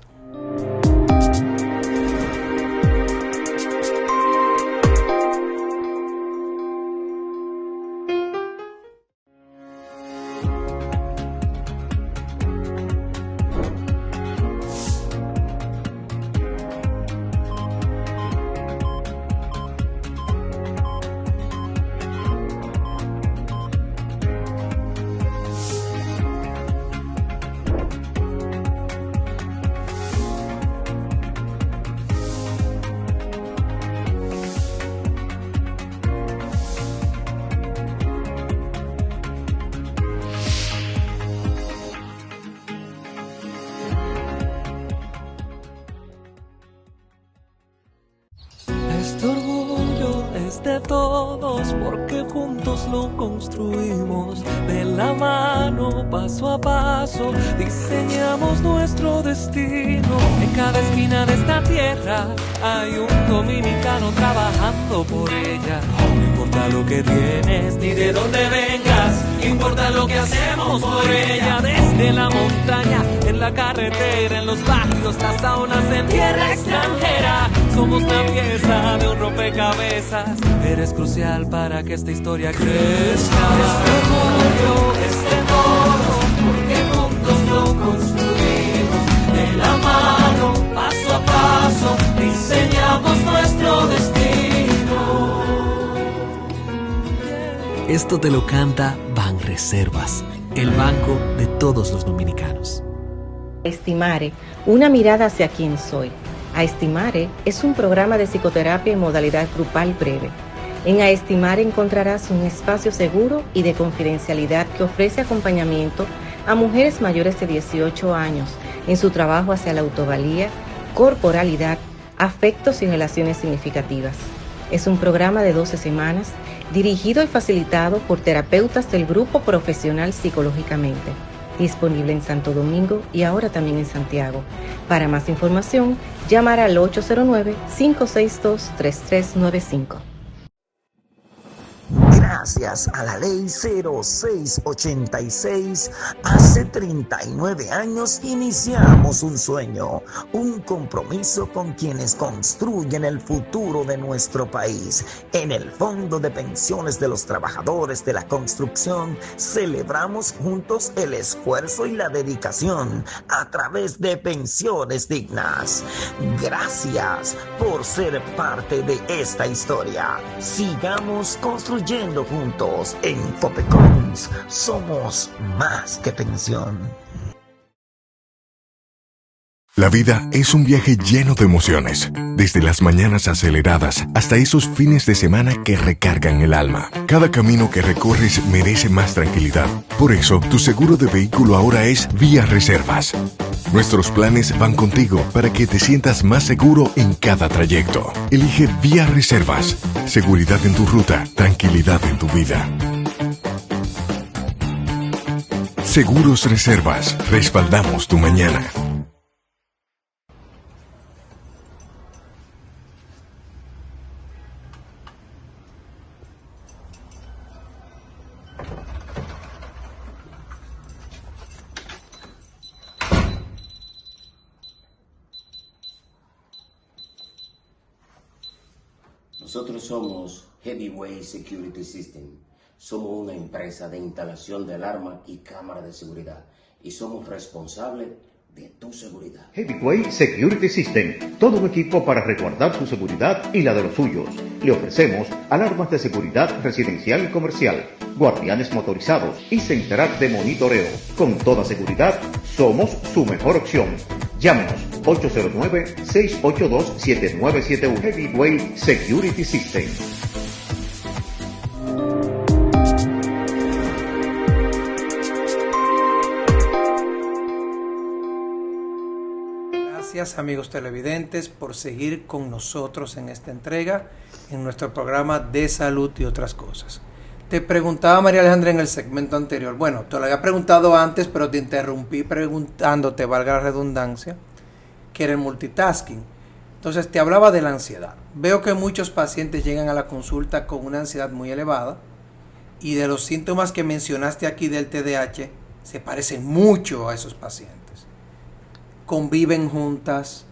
S2: De todos, porque juntos lo construimos de la mano, paso a paso, diseñamos nuestro destino. En cada esquina de esta tierra hay un dominicano trabajando por ella. No importa lo que tienes ni de dónde vengas, importa lo que hacemos por ella. Desde la montaña, en la carretera, en los barrios, las saunas, en tierra extranjera. Somos la pieza de un rompecabezas. Eres crucial para que esta historia crezca. Este orgullo es de todos, porque juntos lo construimos. De la mano, paso a paso, diseñamos nuestro destino. Esto te lo canta Banreservas, el banco de todos los dominicanos.
S7: Estimare, una mirada hacia quién soy. Aestimare es un programa de psicoterapia en modalidad grupal breve. En Aestimare encontrarás un espacio seguro y de confidencialidad que ofrece acompañamiento a mujeres mayores de 18 años en su trabajo hacia la autovalía, corporalidad, afectos y relaciones significativas. Es un programa de 12 semanas dirigido y facilitado por terapeutas del Grupo Profesional Psicológicamente. Disponible en Santo Domingo y ahora también en Santiago. Para más información, llamar al 809-562-3395.
S3: Gracias a la ley 0686, hace 39 años iniciamos un sueño, un compromiso con quienes construyen el futuro de nuestro país. En el Fondo de Pensiones de los Trabajadores de la Construcción celebramos juntos el esfuerzo y la dedicación a través de pensiones dignas. Gracias por ser parte de esta historia. Sigamos construyendo juntos. En Copecons somos más que pensión.
S5: La vida es un viaje lleno de emociones, desde las mañanas aceleradas hasta esos fines de semana que recargan el alma. Cada camino que recorres merece más tranquilidad. Por eso, tu seguro de vehículo ahora es Vía Reservas. Nuestros planes van contigo para que te sientas más seguro en cada trayecto. Elige Vía Reservas. Seguridad en tu ruta, tranquilidad en tu vida. Seguros Reservas. Respaldamos tu mañana.
S8: Nosotros somos Heavyweight Security System. Somos una empresa de instalación de alarma y cámara de seguridad. Y somos responsables de tu seguridad.
S9: Heavyweight Security System. Todo un equipo para resguardar su seguridad y la de los suyos. Le ofrecemos alarmas de seguridad residencial y comercial, guardianes motorizados y central de monitoreo. Con toda seguridad, somos su mejor opción. Llámenos 809-682-7971. Heavyweight Security System.
S1: Gracias, amigos televidentes, por seguir con nosotros en esta entrega, en nuestro programa de salud y otras cosas. Te preguntaba, María Alejandra, en el segmento anterior, bueno, te lo había preguntado antes, pero te interrumpí preguntándote, valga la redundancia, que era el multitasking. Entonces te hablaba de la ansiedad. Veo que muchos pacientes llegan a la consulta con una ansiedad muy elevada y de los síntomas que mencionaste aquí del TDAH se parecen mucho a esos pacientes. Conviven juntas,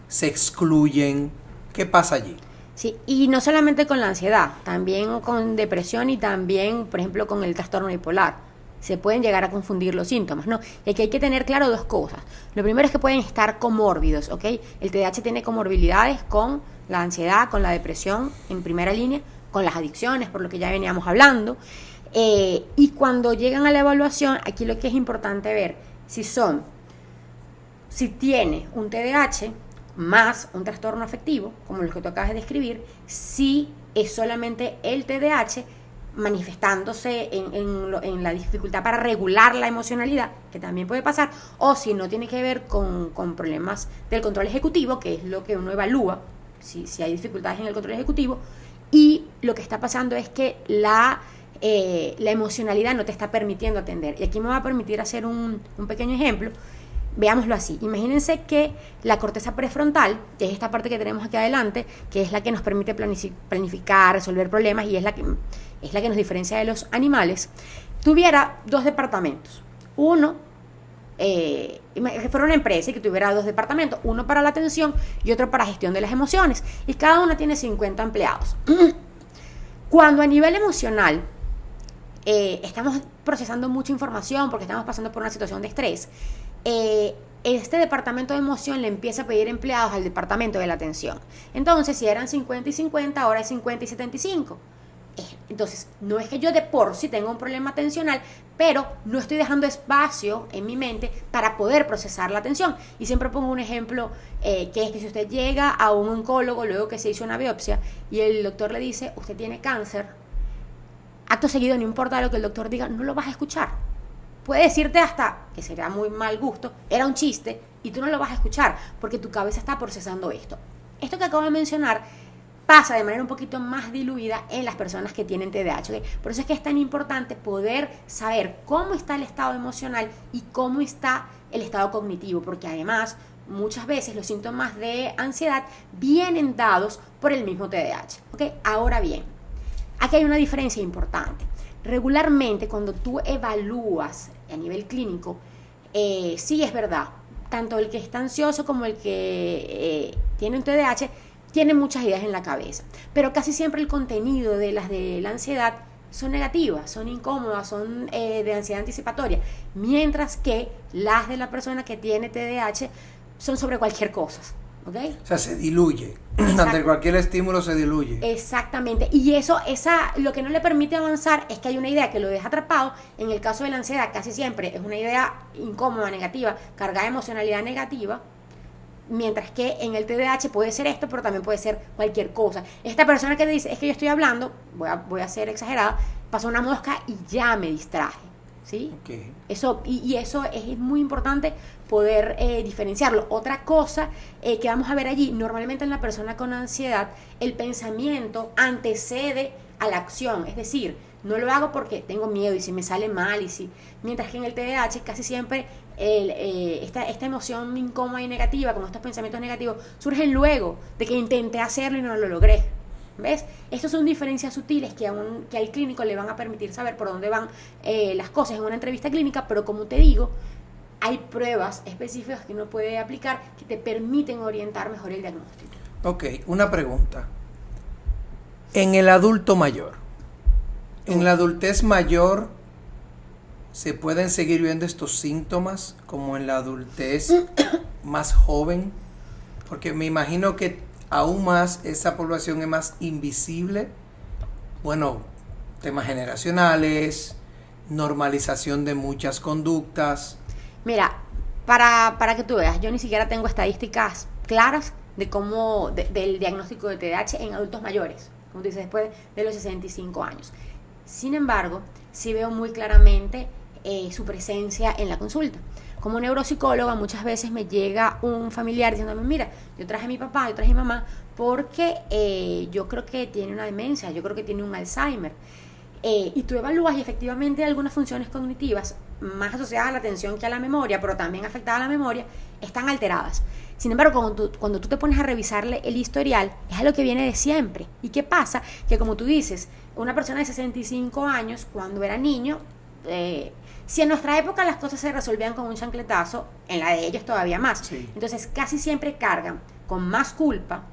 S1: se excluyen. ¿Qué pasa allí?
S10: Sí, y no solamente con la ansiedad, también con depresión y también, por ejemplo, con el trastorno bipolar. Se pueden llegar a confundir los síntomas, ¿no? Y aquí hay que tener claro dos cosas. Lo primero es que pueden estar comórbidos, ¿ok? El TDAH tiene comorbilidades con la ansiedad, con la depresión en primera línea, con las adicciones, por lo que ya veníamos hablando. Y cuando llegan a la evaluación, aquí lo que es importante ver si tiene un TDAH más un trastorno afectivo, como los que tú acabas de describir, si es solamente el TDAH manifestándose en la dificultad para regular la emocionalidad, que también puede pasar, o si no tiene que ver con problemas del control ejecutivo, que es lo que uno evalúa, si hay dificultades en el control ejecutivo, y lo que está pasando es que la emocionalidad no te está permitiendo atender. Y aquí me va a permitir hacer un pequeño ejemplo. Veámoslo así. Imagínense que la corteza prefrontal, que es esta parte que tenemos aquí adelante, que es la que nos permite planificar, resolver problemas y es la que nos diferencia de los animales, tuviera dos departamentos. Uno, que fuera una empresa y que tuviera dos departamentos, uno para la atención y otro para gestión de las emociones. Y cada uno tiene 50 empleados. Cuando a nivel emocional estamos procesando mucha información porque estamos pasando por una situación de estrés, este departamento de emoción le empieza a pedir empleados al departamento de la atención. Entonces, si eran 50 y 50, ahora es 50 y 75. Entonces, no es que yo de por sí tenga un problema atencional, pero no estoy dejando espacio en mi mente para poder procesar la atención. Y siempre pongo un ejemplo, que es que si usted llega a un oncólogo luego que se hizo una biopsia y el doctor le dice, usted tiene cáncer, acto seguido, no importa lo que el doctor diga, no lo vas a escuchar. Puede decirte hasta, que sería muy mal gusto, era un chiste, y tú no lo vas a escuchar, porque tu cabeza está procesando esto. Esto que acabo de mencionar pasa de manera un poquito más diluida en las personas que tienen TDAH, ¿okay? Por eso es que es tan importante poder saber cómo está el estado emocional y cómo está el estado cognitivo, porque además muchas veces los síntomas de ansiedad vienen dados por el mismo TDAH, ¿okay? Ahora bien, aquí hay una diferencia importante. Regularmente, cuando tú evalúas a nivel clínico, sí es verdad, tanto el que está ansioso como el que tiene un TDAH tiene muchas ideas en la cabeza, pero casi siempre el contenido de las de la ansiedad son negativas, son incómodas, son de ansiedad anticipatoria, mientras que las de la persona que tiene TDAH son sobre cualquier cosa, ¿ok?
S1: O sea, se diluye. Ante cualquier estímulo se diluye.
S10: Exactamente. Y lo que no le permite avanzar es que hay una idea que lo deja atrapado. En el caso de la ansiedad, casi siempre es una idea incómoda, negativa, cargada de emocionalidad negativa. Mientras que en el TDAH puede ser esto, pero también puede ser cualquier cosa. Esta persona que te dice, es que yo estoy hablando, voy a ser exagerada, pasó una mosca y ya me distraje, ¿sí?
S1: Okay.
S10: Eso es muy importante poder diferenciarlo. Otra cosa que vamos a ver allí, normalmente en la persona con ansiedad, el pensamiento antecede a la acción, es decir, no lo hago porque tengo miedo y si me sale mal mientras que en el TDAH casi siempre esta emoción incómoda y negativa, como estos pensamientos negativos, surgen luego de que intenté hacerlo y no lo logré. ¿Ves? Estas son diferencias sutiles que al clínico le van a permitir saber por dónde van las cosas en una entrevista clínica, pero como te digo, hay pruebas específicas que uno puede aplicar que te permiten orientar mejor el diagnóstico.
S1: Ok, una pregunta. En el adulto mayor, en la adultez mayor, ¿se pueden seguir viendo estos síntomas como en la adultez más joven? Porque me imagino que aún más esa población es más invisible. Bueno, temas generacionales, normalización de muchas conductas.
S10: Mira, para que tú veas, yo ni siquiera tengo estadísticas claras de del diagnóstico de TDAH en adultos mayores, como tú dices, después de los 65 años. Sin embargo, sí veo muy claramente su presencia en la consulta. Como neuropsicóloga, muchas veces me llega un familiar diciéndome, mira, yo traje a mi papá, yo traje a mi mamá, porque yo creo que tiene una demencia, yo creo que tiene un Alzheimer. Y tú evalúas y efectivamente algunas funciones cognitivas más asociadas a la atención que a la memoria, pero también afectadas a la memoria, están alteradas. Sin embargo, cuando tú te pones a revisarle el historial, es algo que viene de siempre. ¿Y qué pasa? Que como tú dices, una persona de 65 años, cuando era niño, si en nuestra época las cosas se resolvían con un chancletazo, en la de ellos todavía más.
S1: Sí.
S10: Entonces casi siempre cargan con más culpa,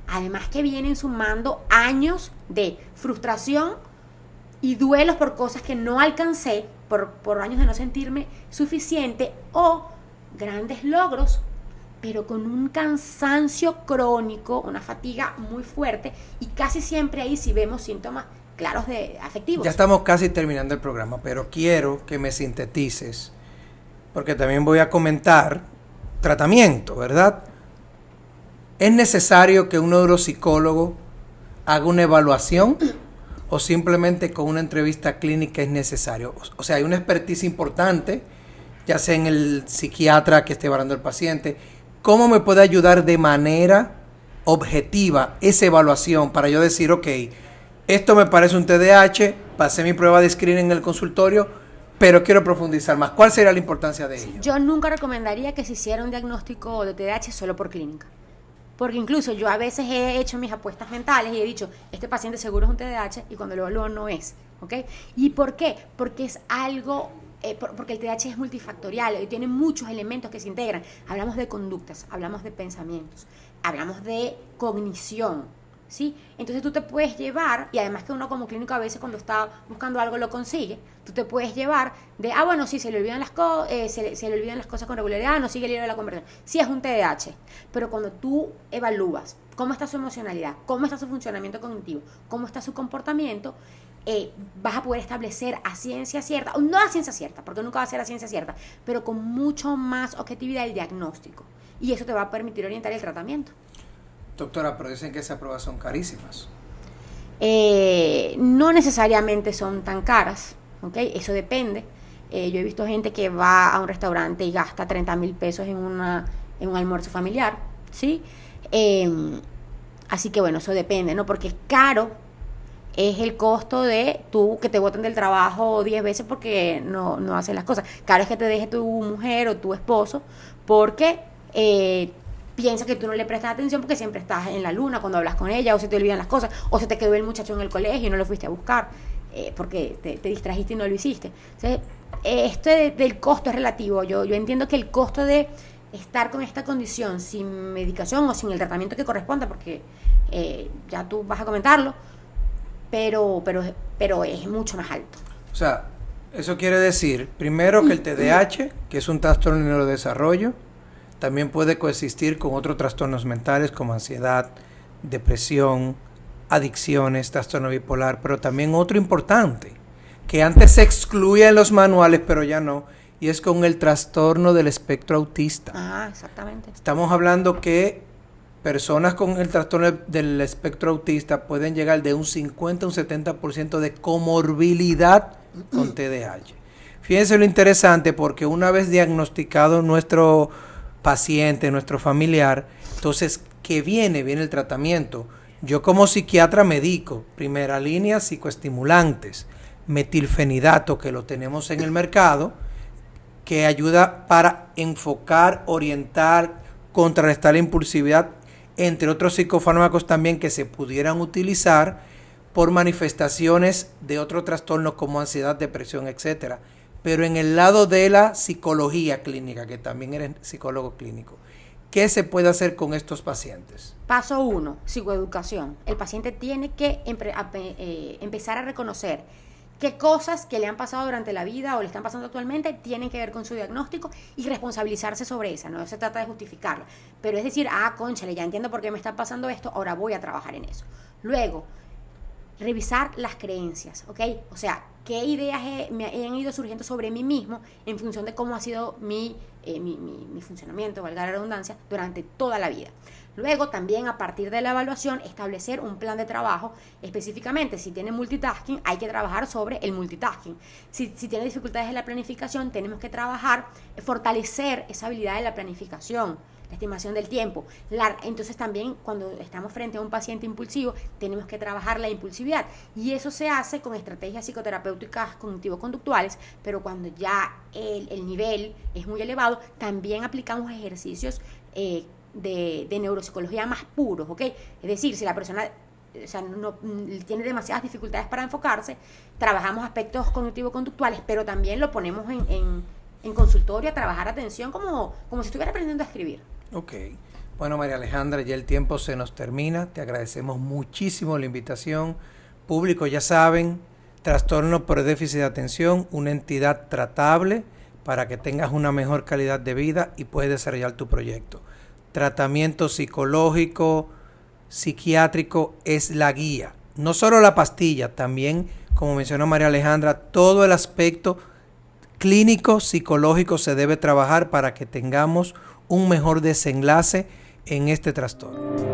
S10: además que vienen sumando años de frustración y duelos por cosas que no alcancé, por años de no sentirme suficiente, o grandes logros, pero con un cansancio crónico, una fatiga muy fuerte, y casi siempre ahí sí vemos síntomas claros de afectivos.
S1: Ya estamos casi terminando el programa, pero quiero que me sintetices, porque también voy a comentar tratamiento, ¿verdad? ¿Es necesario que un neuropsicólogo haga una evaluación o simplemente con una entrevista clínica es necesario? O sea, hay una expertise importante, ya sea en el psiquiatra que esté evaluando al paciente. ¿Cómo me puede ayudar de manera objetiva esa evaluación para yo decir, ok, esto me parece un TDAH, pasé mi prueba de screening en el consultorio, pero quiero profundizar más? ¿Cuál sería la importancia de ello?
S10: Yo nunca recomendaría que se hiciera un diagnóstico de TDAH solo por clínica. Porque incluso yo a veces he hecho mis apuestas mentales y he dicho, este paciente seguro es un TDAH, y cuando lo evalúo no es, ¿ok? ¿Y por qué? Porque es algo, porque el TDAH es multifactorial y tiene muchos elementos que se integran. Hablamos de conductas, hablamos de pensamientos, hablamos de cognición, ¿sí? Entonces tú te puedes llevar, y además que uno como clínico a veces cuando está buscando algo lo consigue, tú te puedes llevar de, bueno, sí, se le olvidan las cosas con regularidad, no sigue el hilo de la conversación. Sí, es un TDAH, pero cuando tú evalúas cómo está su emocionalidad, cómo está su funcionamiento cognitivo, cómo está su comportamiento, vas a poder establecer a ciencia cierta, o no a ciencia cierta, porque nunca va a ser a ciencia cierta, pero con mucho más objetividad el diagnóstico, y eso te va a permitir orientar el tratamiento.
S1: Doctora, pero dicen que esas pruebas son carísimas.
S10: No necesariamente son tan caras, ¿ok? Eso depende. Yo he visto gente que va a un restaurante y gasta 30,000 pesos en un almuerzo familiar, ¿sí? Así que bueno, eso depende, ¿no? Porque caro es el costo de tú que te boten del trabajo 10 veces porque no haces las cosas. Caro es que te deje tu mujer o tu esposo porque piensa que tú no le prestas atención porque siempre estás en la luna cuando hablas con ella, o se te olvidan las cosas, o se te quedó el muchacho en el colegio y no lo fuiste a buscar porque te distrajiste y no lo hiciste. Entonces, esto del costo es relativo. Yo entiendo que el costo de estar con esta condición sin medicación o sin el tratamiento que corresponda, porque ya tú vas a comentarlo, pero es mucho más alto.
S1: O sea, eso quiere decir, primero, que el TDAH, que es un trastorno de neurodesarrollo, también puede coexistir con otros trastornos mentales como ansiedad, depresión, adicciones, trastorno bipolar, pero también otro importante, que antes se excluía en los manuales, pero ya no, y es con el trastorno del espectro autista.
S10: Ah, exactamente.
S1: Estamos hablando que personas con el trastorno del espectro autista pueden llegar de un 50 a un 70% de comorbilidad con TDAH. Fíjense lo interesante, porque una vez diagnosticado nuestro paciente, nuestro familiar, entonces, ¿qué viene? Viene el tratamiento. Yo como psiquiatra medico, primera línea, psicoestimulantes, metilfenidato, que lo tenemos en el mercado, que ayuda para enfocar, orientar, contrarrestar la impulsividad, entre otros psicofármacos también que se pudieran utilizar por manifestaciones de otros trastornos como ansiedad, depresión, etcétera. Pero en el lado de la psicología clínica, que también eres psicólogo clínico, ¿qué se puede hacer con estos pacientes?
S10: Paso 1, psicoeducación. El paciente tiene que empezar a reconocer qué cosas que le han pasado durante la vida o le están pasando actualmente tienen que ver con su diagnóstico y responsabilizarse sobre esa. No se trata de justificarla, pero es decir, cónchale, ya entiendo por qué me está pasando esto, ahora voy a trabajar en eso. Luego, revisar las creencias, ¿ok? O sea, qué ideas me han ido surgiendo sobre mí mismo en función de cómo ha sido mi funcionamiento, valga la redundancia, durante toda la vida. Luego, también a partir de la evaluación, establecer un plan de trabajo. Específicamente, si tiene multitasking, hay que trabajar sobre el multitasking. Si tiene dificultades en la planificación, tenemos que trabajar, fortalecer esa habilidad de la planificación, la estimación del tiempo. Entonces también cuando estamos frente a un paciente impulsivo tenemos que trabajar la impulsividad, y eso se hace con estrategias psicoterapéuticas cognitivo-conductuales, pero cuando ya el nivel es muy elevado también aplicamos ejercicios de neuropsicología más puros, ¿ok? Es decir, si la persona no tiene demasiadas dificultades para enfocarse, trabajamos aspectos cognitivo-conductuales, pero también lo ponemos en consultorio a trabajar atención como si estuviera aprendiendo a escribir.
S1: Ok. Bueno, María Alejandra, ya el tiempo se nos termina. Te agradecemos muchísimo la invitación. Público, ya saben, trastorno por déficit de atención, una entidad tratable para que tengas una mejor calidad de vida y puedes desarrollar tu proyecto. Tratamiento psicológico, psiquiátrico es la guía. No solo la pastilla, también, como mencionó María Alejandra, todo el aspecto clínico, psicológico se debe trabajar para que tengamos un mejor desenlace en este trastorno.